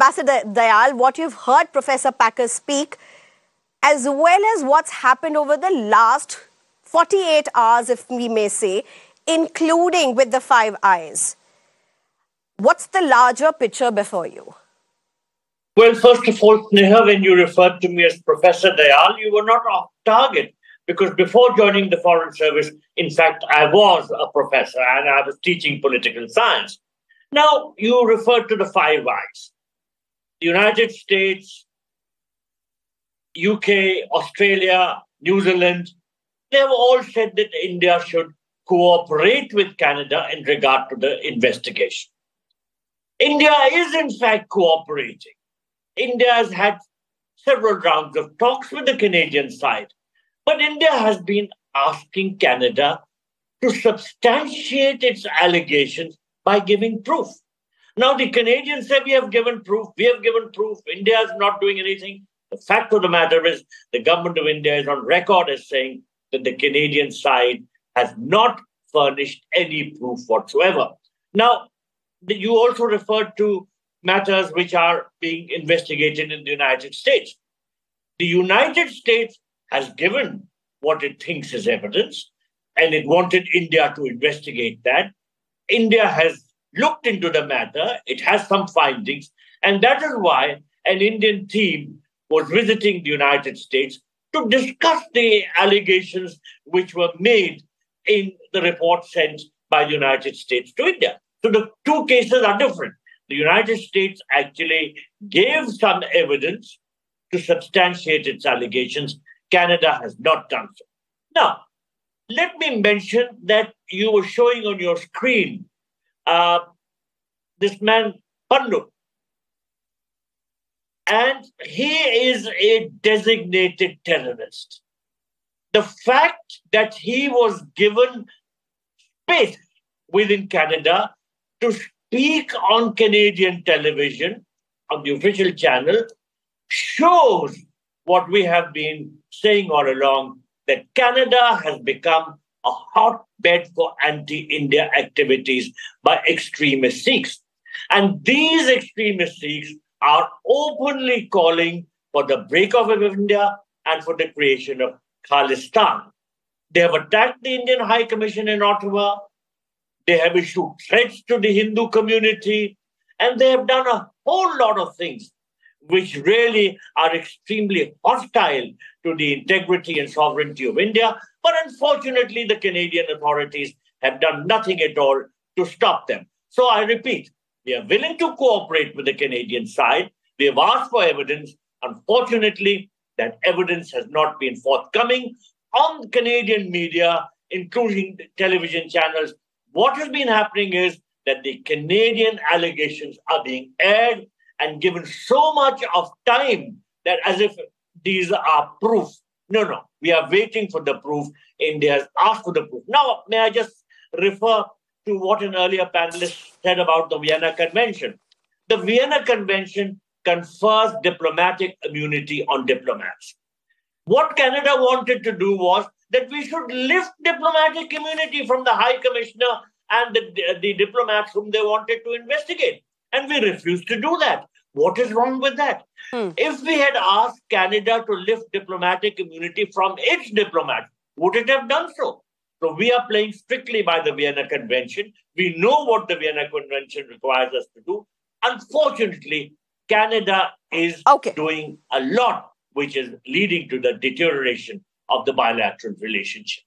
Ambassador Dayal, what you've heard Professor Packer speak, as well as what's happened over the last 48 hours, if we may say, including with the Five Eyes. What's the larger picture before you? Well, first of all, Sneha, when you referred to me as Professor Dayal, you were not off target, because before joining the Foreign Service, in fact, I was a professor and I was teaching political science. Now, you referred to the Five Eyes. The United States, UK, Australia, New Zealand, they have all said that India should cooperate with Canada in regard to the investigation. India is, in fact, cooperating. India has had several rounds of talks with the Canadian side, but India has been asking Canada to substantiate its allegations by giving proof. Now, the Canadians say we have given proof, India is not doing anything. The fact of the matter is the government of India is on record as saying that the Canadian side has not furnished any proof whatsoever. Now, you also referred to matters which are being investigated in the United States. The United States has given what it thinks is evidence, and it wanted India to investigate that. India has looked into the matter, it has some findings, and that is why an Indian team was visiting the United States to discuss the allegations which were made in the report sent by the United States to India. So the two cases are different. The United States actually gave some evidence to substantiate its allegations. Canada has not done so. Now, let me mention that you were showing on your screen this man, Pannun. And he is a designated terrorist. The fact that he was given space within Canada to speak on Canadian television, on the official channel, shows what we have been saying all along, that Canada has become a hotbed for anti-India activities by extremist Sikhs. And these extremist Sikhs are openly calling for the breakup of India and for the creation of Khalistani. They have attacked the Indian High Commission in Ottawa. They have issued threats to the Hindu community. And they have done a whole lot of things which really are extremely hostile to the integrity and sovereignty of India. But unfortunately, the Canadian authorities have done nothing at all to stop them. So I repeat, we are willing to cooperate with the Canadian side. We have asked for evidence. Unfortunately, that evidence has not been forthcoming on Canadian media, including the television channels. What has been happening is that the Canadian allegations are being aired and given so much of time that as if these are proof. No, we are waiting for the proof. India has asked for the proof. Now, may I just refer to what an earlier panelist said about the Vienna Convention. The Vienna Convention confers diplomatic immunity on diplomats. What Canada wanted to do was that we should lift diplomatic immunity from the High Commissioner and the diplomats whom they wanted to investigate. And we refused to do that. What is wrong with that? If we had asked Canada to lift diplomatic immunity from its diplomats, would it have done so? So we are playing strictly by the Vienna Convention. We know what the Vienna Convention requires us to do. Unfortunately, Canada is doing a lot which is leading to the deterioration of the bilateral relationship.